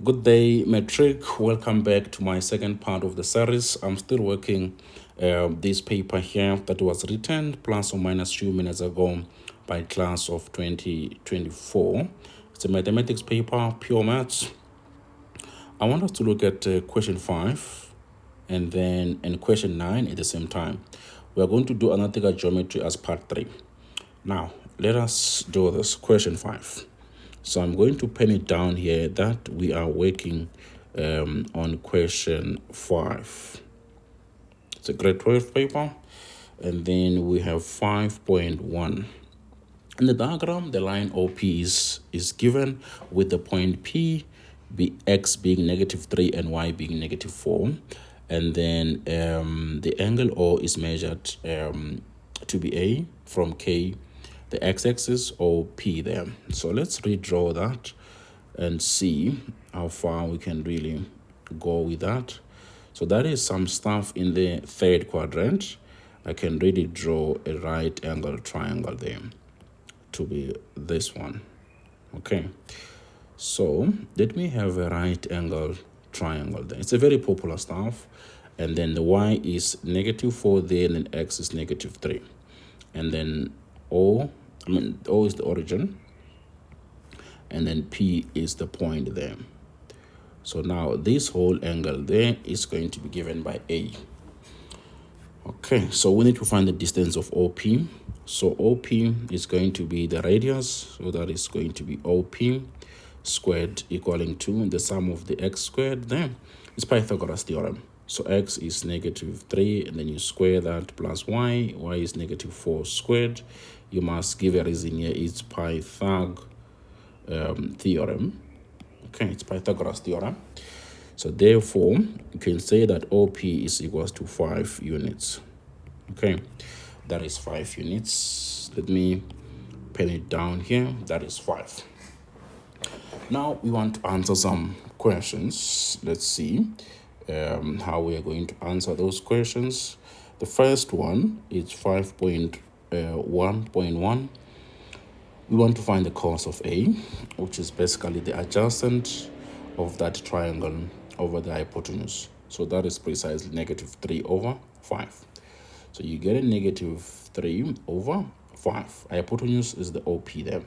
Good day, Metric. Welcome back to my second part of the series. I'm still working this paper here that was written plus or minus few minutes ago by class of 2024. It's a mathematics paper, pure maths. I want us to look at question 5 and question 9 at the same time. We are going to do analytical geometry as part 3. Now, let us do this. Question 5. So I'm going to pen it down here that we are working on question 5. It's a grade 12 paper. And then we have 5.1. In the diagram, the line OP is given with the point P, x being -3 and y being -4. And then the angle O is measured to be A from K, the x-axis or P there. So let's redraw that and see how far we can really go with that. So that is some stuff in the third quadrant. I can really draw a right angle triangle there to be this one. Okay, so let me have a right angle triangle there. It's a very popular stuff. And then the y is -4 there, and then x is -3. And then O is the origin, and then P is the point there. So now this whole angle there is going to be given by A. Okay, so we need to find the distance of OP. So OP is going to be the radius, so that is going to be OP squared equaling to the sum of the x squared there. It's Pythagoras theorem. So x is -3, and then you square that plus y is -4 squared. You must give a reason here. It's Pythag theorem. Okay, it's Pythagoras theorem. So therefore, you can say that OP is equals to 5 units. Okay, that is 5 units. Let me pen it down here. That is 5. Now we want to answer some questions. Let's see how we are going to answer those questions. The first one is 5.1.1. We want to find the cos of A, which is basically the adjacent of that triangle over the hypotenuse. So that is precisely -3/5. So you get a -3/5. Hypotenuse is the OP there.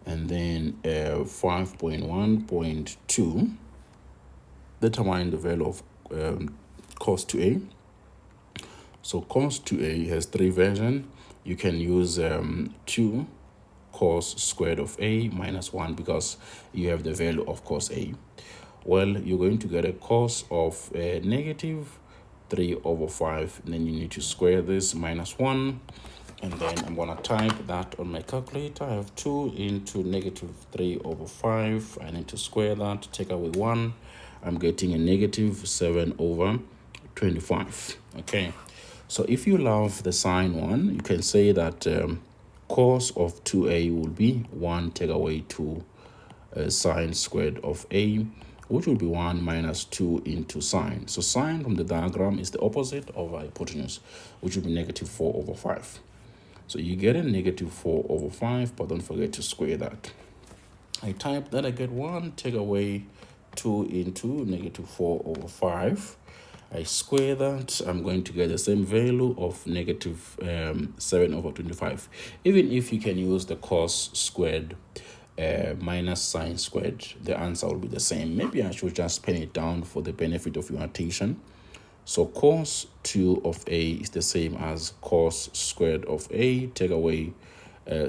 And then 5.1.2, determine the value of cos 2A. So cos 2A has 3 versions. You can use 2 cos squared of A minus 1 because you have the value of cos A. Well, you're going to get a cos of -3/5, and then you need to square this minus 1. And then I'm going to type that on my calculator. I have 2 into -3/5. I need to square that, take away 1. I'm getting a -7/25. Okay, so if you love the sine one, you can say that cos of 2A will be 1 take away 2 sine squared of A, which will be 1 minus 2 into sine. So sine from the diagram is the opposite of hypotenuse, which will be -4/5. So you get a -4/5, but don't forget to square that. I type that, I get 1, take away 2 into -4/5. I square that, I'm going to get the same value of -7/25. Even if you can use the cos squared minus sine squared, the answer will be the same. Maybe I should just pen it down for the benefit of your attention. So cos 2 of A is the same as cos squared of A, take away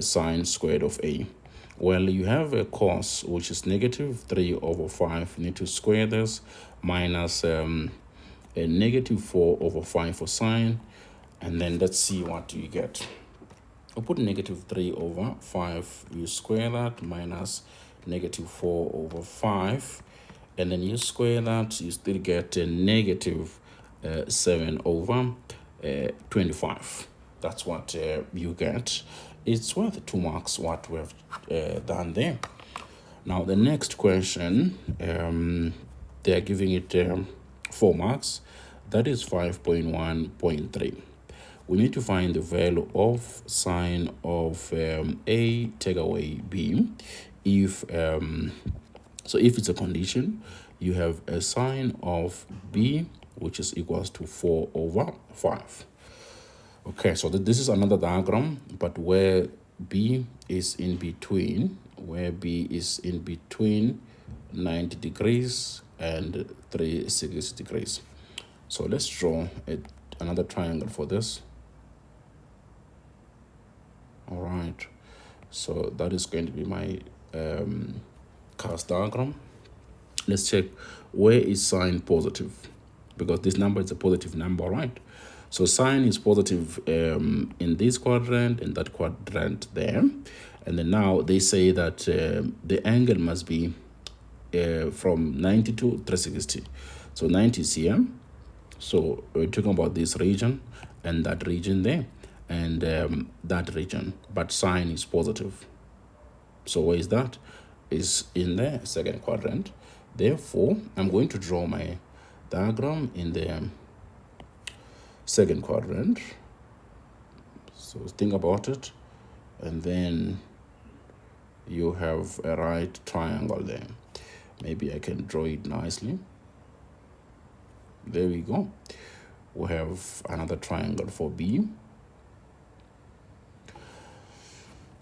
sine squared of A. Well, you have a cos which is -3/5. You need to square this minus a -4/5 for sine, and then let's see what you get. I'll put -3/5, you square that minus -4/5, and then you square that, you still get a -7/25. That's what you get. It's worth 2 marks what we have done there. Now the next question, they are giving it 4 marks. That is 5.1.3. We need to find the value of sine of A take away B if So if it's a condition, you have a sine of b, which is equals to 4 over 5. Okay, so this is another diagram, but where b is in between, 90 degrees and 360 degrees. So let's draw another triangle for this. All right, so that is going to be my cast diagram. Let's check where is sine positive, because this number is a positive number, right? So sine is positive in this quadrant and that quadrant there. And then now they say that the angle must be from 90 to 360. So 90 is here. So we're talking about this region and that region there and that region, but sine is positive. So where is that? Is in the second quadrant. Therefore, I'm going to draw my diagram in the second quadrant. So think about it, and then you have a right triangle there. Maybe I can draw it nicely. There we go. We have another triangle for B.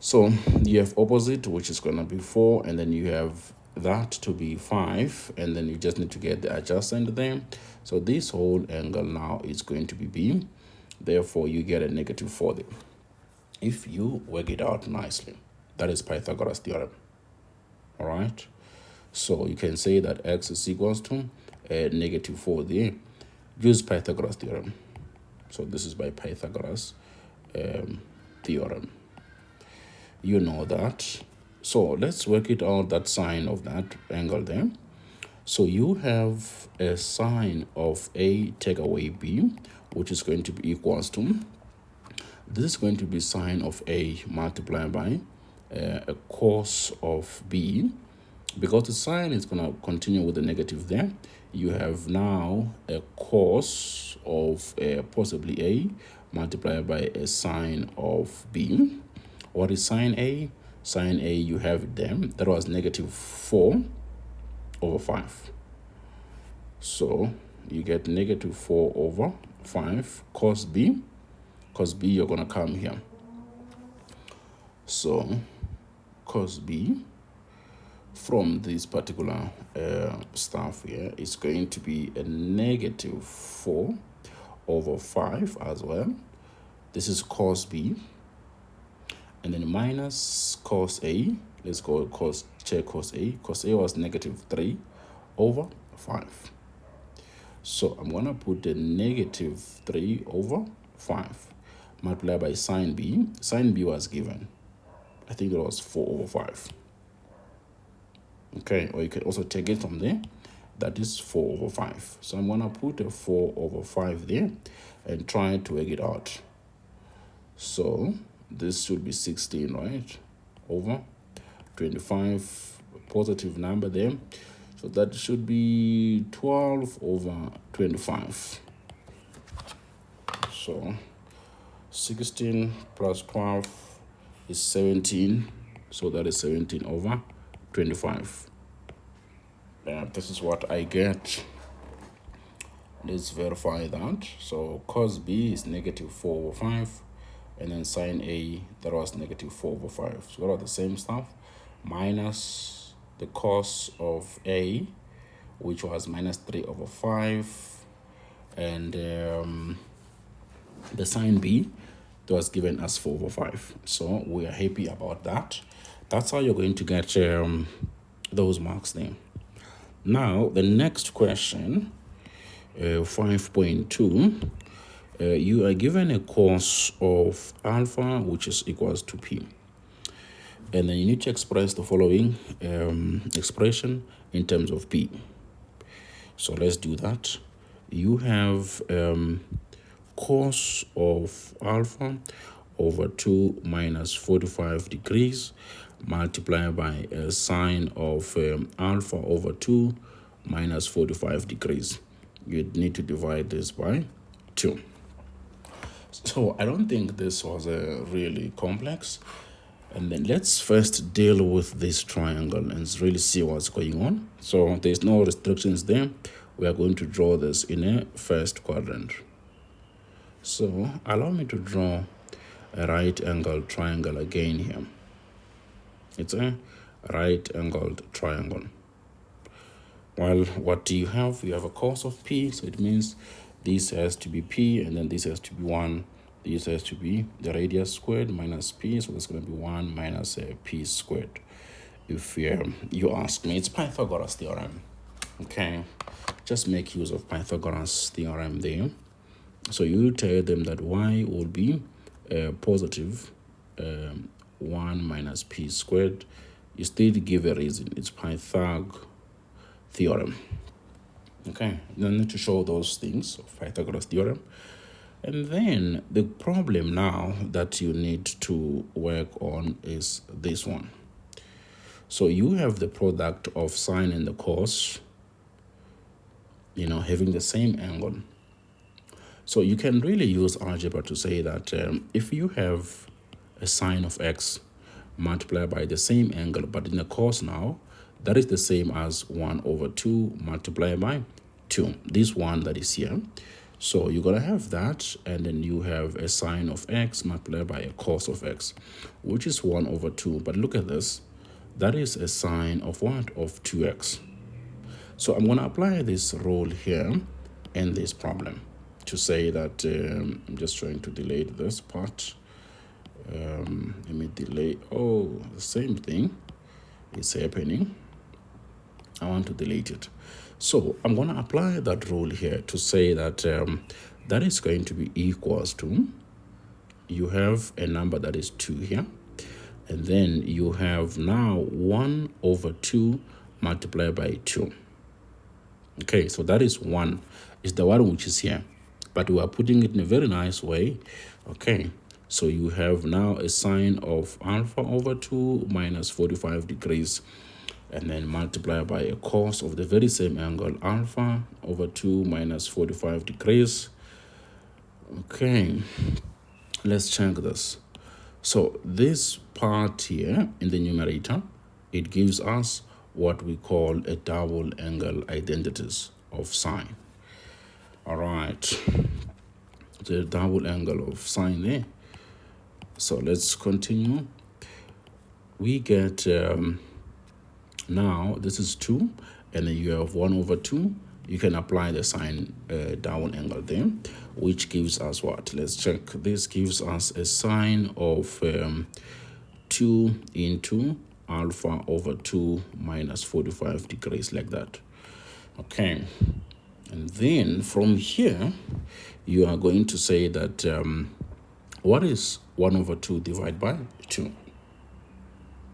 So you have opposite, which is going to be 4, and then you have that to be 5, and then you just need to get the adjacent there. So this whole angle now is going to be B. Therefore, you get a negative 4 there. If you work it out nicely, that is Pythagoras theorem. All right. So you can say that x is equals to negative 4 there. Use Pythagoras theorem. So this is by Pythagoras theorem. You know that. So let's work it out, that sine of that angle there. So you have a sine of A take away B, which is going to be equals to, this is going to be sine of A multiplied by a cos of B. Because the sine is going to continue with the negative there, you have now a cos of possibly A multiplied by a sine of B. What is sine A? Sine A, you have it there. That was negative 4 over 5. So you get negative 4 over 5 cos B. Cos B, you're going to come here. So cos B from this particular stuff here is going to be a negative 4 over 5 as well. This is cos B. And then minus cos A. Let's go check cos A. Cos A was negative 3 over 5. So I'm going to put the negative 3 over 5 multiplied by sine B. Sine B was given, I think it was 4 over 5. Okay, or you can also take it from there. That is 4 over 5. So I'm going to put a 4 over 5 there and try to work it out. So this should be 16, right? Over 25, positive number there. So that should be 12 over 25. So 16 plus 12 is 17. So that is 17 over 25. This is what I get. Let's verify that. So cos B is negative 4 over 5. And then sine A, that was negative 4 over 5. So what are the same stuff? Minus the cos of A, which was minus 3 over 5. And the sine B, that was given as 4 over 5. So we are happy about that. That's how you're going to get those marks there. Now, the next question, 5.2. You are given a cos of alpha, which is equals to P. And then you need to express the following expression in terms of P. So let's do that. You have cos of alpha over 2 minus 45 degrees multiplied by a sine of alpha over 2 minus 45 degrees. You need to divide this by 2. So I don't think this was really complex. And then let's first deal with this triangle and really see what's going on. So there's no restrictions there. We are going to draw this in a first quadrant. So allow me to draw a right-angled triangle again here. It's a right-angled triangle. Well, what do you have? You have a cos of p, so it means this has to be p, and then this has to be 1. This has to be the radius squared minus p, so that's going to be 1 minus p squared. If you ask me, it's Pythagoras theorem. Okay, just make use of Pythagoras theorem there. So you tell them that y will be positive 1 minus p squared. You still give a reason. It's Pythag theorem. Okay, you don't need to show those things of Pythagoras theorem. And then the problem now that you need to work on is this one. So you have the product of sine and the cos, having the same angle. So you can really use algebra to say that if you have a sine of x multiplied by the same angle, but in the cos now, that is the same as 1 over 2 multiplied by 2. This one that is here. So you're going to have that, and then you have a sine of x multiplied by a cos of x, which is 1 over 2. But look at this. That is a sine of what? Of 2x. So I'm going to apply this rule here in this problem to say that I'm just trying to delete this part. Let me delete. Oh, the same thing is happening. I want to delete it. So I'm going to apply that rule here to say that that is going to be equals to, you have a number that is 2 here, and then you have now 1 over 2 multiplied by 2. Okay, so that is 1. It's the one which is here, but we are putting it in a very nice way. Okay, so you have now a sine of alpha over 2 minus 45 degrees, and then multiply by a cos of the very same angle, alpha over 2 minus 45 degrees. Okay, let's check this. So this part here in the numerator, it gives us what we call a double angle identities of sine. All right, the double angle of sine there. So let's continue. We get now this is 2, and then you have 1 over 2. You can apply the sine double angle there, which gives us what? Let's check. This gives us a sine of 2 into alpha over 2 minus 45 degrees, like that. Okay, and then from here you are going to say that what is 1 over 2 divided by 2?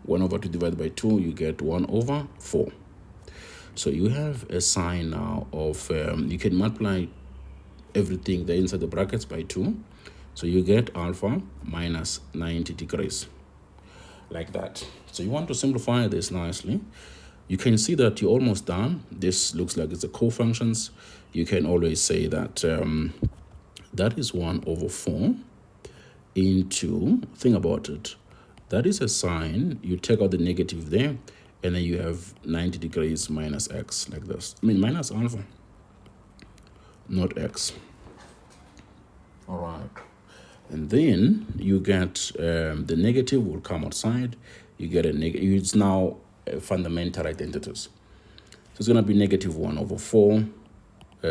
1 over 2 divided by 2, you get 1 over 4. So you have a sine now of, you can multiply everything there inside the brackets by 2. So you get alpha minus 90 degrees, like that. So you want to simplify this nicely. You can see that you're almost done. This looks like it's the cofunctions. You can always say that that is 1 over 4 into, think about it, that is a sine. You take out the negative there, and then you have 90 degrees minus x, like this. I mean, minus alpha, not x. All right. And then you get the negative will come outside. You get a negative. It's now fundamental identities. So it's going to be negative 1 over 4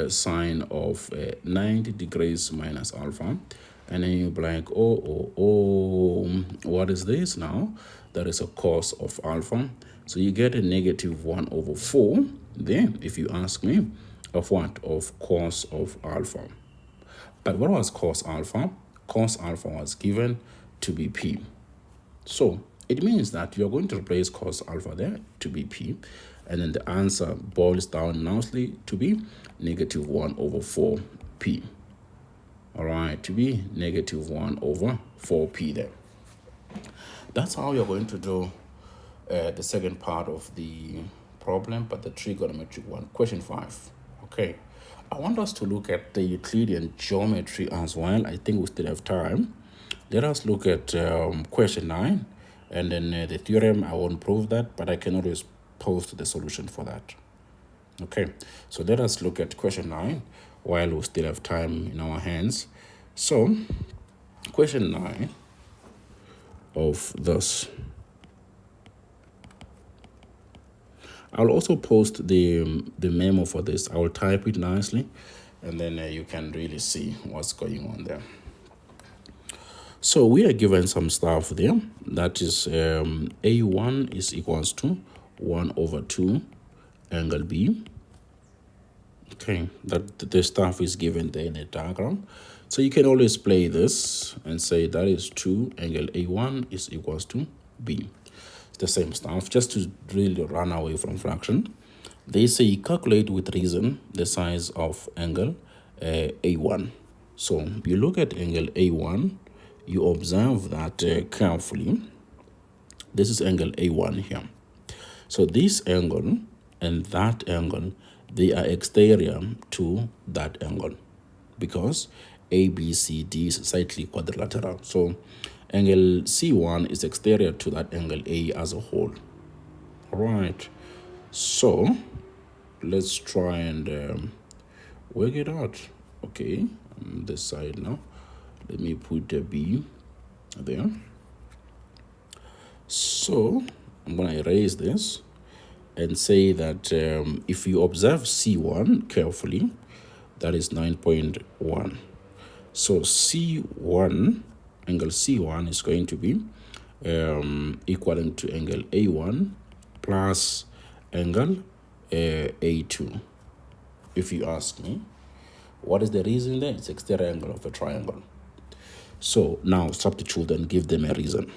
sine of 90 degrees minus alpha. And then you'll be like, oh, what is this now? That is a cos of alpha. So you get a negative 1 over 4 there, if you ask me, of what? Of cos of alpha. But what was cos alpha? Cos alpha was given to be p. So it means that you're going to replace cos alpha there to be p. And then the answer boils down nicely to be negative 1 over 4p. All right, to be negative 1 over 4p there. That's how you're going to do the second part of the problem, but the trigonometric one. Question 5. Okay, I want us to look at the Euclidean geometry as well. I think we still have time. Let us look at question 9, And then the theorem, I won't prove that, but I can always post the solution for that. Okay, so let us look at question 9 while we still have time in our hands. So question 9 of this, I'll also post the memo for this. I'll type it nicely, and then you can really see what's going on there. So we are given some stuff there. That is A1 is equals to 1 over 2 angle B. Okay, that the stuff is given there in the diagram. So you can always play this and say that is 2 angle A1 is equals to B. It's the same stuff, just to really run away from fraction. They say calculate with reason the size of angle A1. So you look at angle A1, you observe that carefully. This is angle A1 here. So this angle and that angle, they are exterior to that angle because ABCD is slightly quadrilateral. So angle C1 is exterior to that angle A as a whole. All right. So let's try and work it out. Okay, on this side now. Let me put a B there. So I'm going to erase this and say that if you observe C1 carefully, that is 9.1. So C1, angle C1 is going to be equaling to angle A1 plus angle A2. If you ask me, what is the reason there? It's exterior angle of a triangle. So now substitute and give them a reason.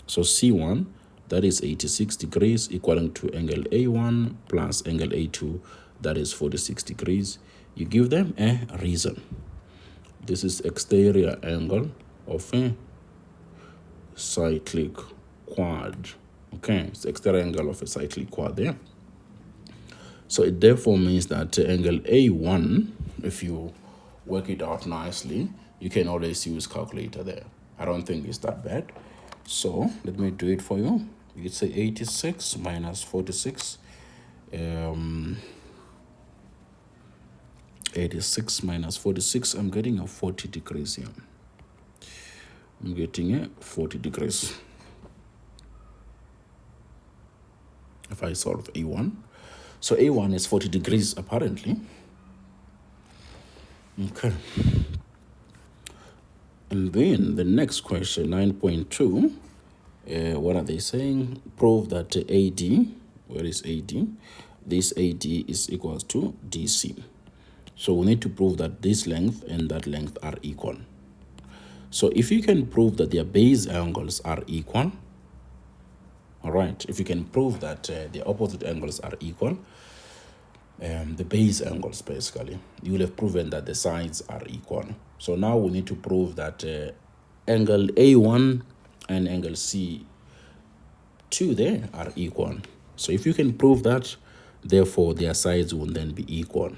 So C1, that is 86 degrees, equaling to angle A1 plus angle A2, that is 46 degrees. You give them a reason. This is exterior angle of a cyclic quad. Okay, it's exterior angle of a cyclic quad there. So it therefore means that angle A1, if you work it out nicely, you can always use calculator there. I don't think it's that bad. So let me do it for you. You say 86 minus 46. 86 minus 46, I'm getting a 40 degrees here. I'm getting a 40 degrees. If I solve A1. So A1 is 40 degrees apparently. Okay. And then the next question, 9.2, what are they saying? Prove that AD, where is AD? This AD is equals to DC. So we need to prove that this length and that length are equal. So if you can prove that their base angles are equal, all right, if you can prove that the opposite angles are equal, the base angles basically, you will have proven that the sides are equal. So now we need to prove that angle A1 and angle C2 there are equal. So if you can prove that, therefore their sides will then be equal.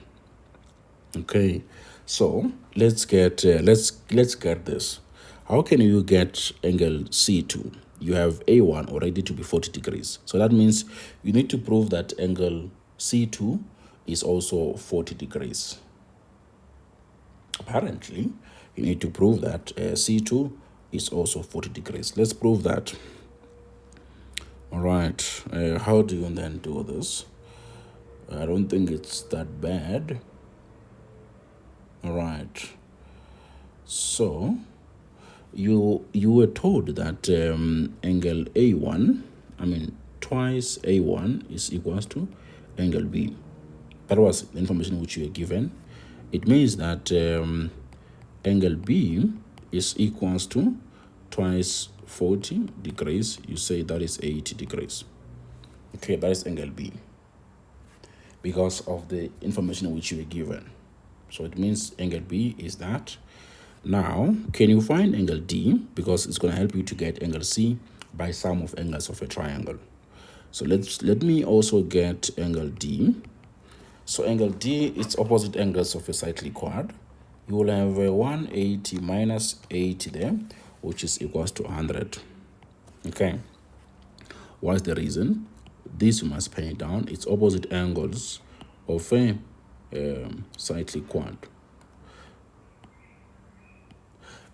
Okay, so let's get this. How can you get angle C2? You have A1 already to be 40 degrees. So that means you need to prove that angle C2 is also 40 degrees. Apparently, you need to prove that C2 is also 40 degrees. Let's prove that. All right, how do you then do this? I don't think it's that bad. All right, so you were told that angle A1, twice A1 is equals to angle B. That was the information which you were given. It means that angle B is equals to twice 40 degrees. You say that is 80 degrees. Okay, that is angle B because of the information which you were given. So it means angle B is that. Now, can you find angle D? Because it's going to help you to get angle C by sum of angles of a triangle. So let me also get angle D. So angle D is opposite angles of a cyclic quad. You will have 180 minus 80 there, which is equals to 100. Okay. What's the reason? This you must pen it down. It's opposite angles of a cyclic quant.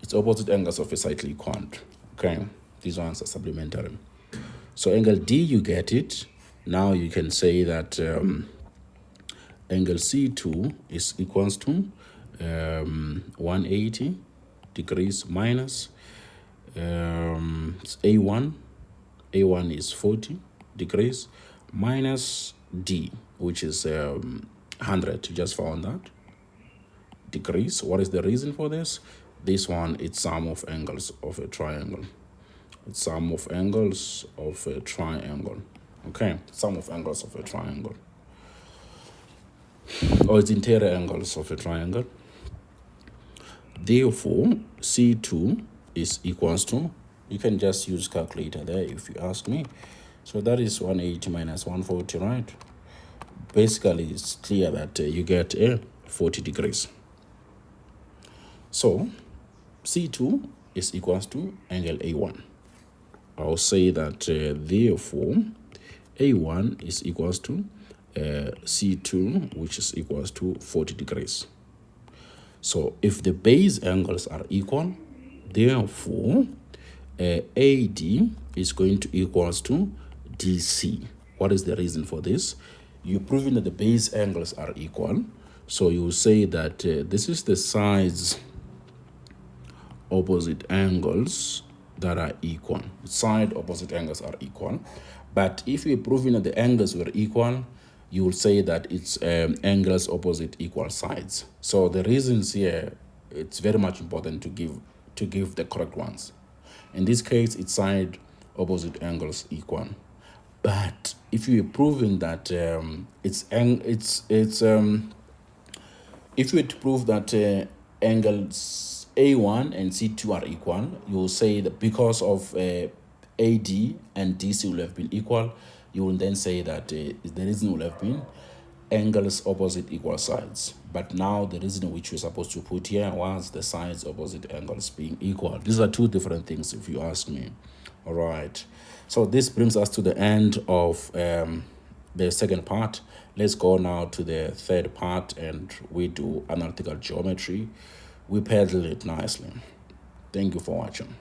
It's opposite angles of a cyclic quant. Okay. These ones are supplementary. So angle D, you get it. Now you can say that angle C2 is equals to 180 degrees minus A1. A1 is 40 degrees minus D, which is 100. You just found that. Degrees. What is the reason for this? This one, it's sum of angles of a triangle. It's sum of angles of a triangle. Okay, sum of angles of a triangle. Or it's interior angles of a triangle. Therefore, C2 is equals to, you can just use calculator there if you ask me. So that is 180 minus 140, right? Basically, it's clear that you get 40 degrees. So C2 is equals to angle A1. I'll say that therefore A1 is equals to C2, which is equals to 40 degrees. So if the base angles are equal, therefore AD is going to equals to DC. What is the reason for this? You're proving that the base angles are equal. So you say that this is the sides opposite angles that are equal. Side opposite angles are equal. But if you're proving that the angles were equal, you will say that it's angles opposite equal sides. So the reasons here, it's very much important to give the correct ones. In this case, it's side opposite angles equal. But if you're proving that if you were to prove that angles A1 and C2 are equal, you will say that because of AD and DC will have been equal, you will then say that the reason will have been angles opposite equal sides. But now the reason which we're supposed to put here was the sides opposite angles being equal. These are two different things if you ask me. All right. So this brings us to the end of the second part. Let's go now to the third part and we do analytical geometry. We paddle it nicely. Thank you for watching.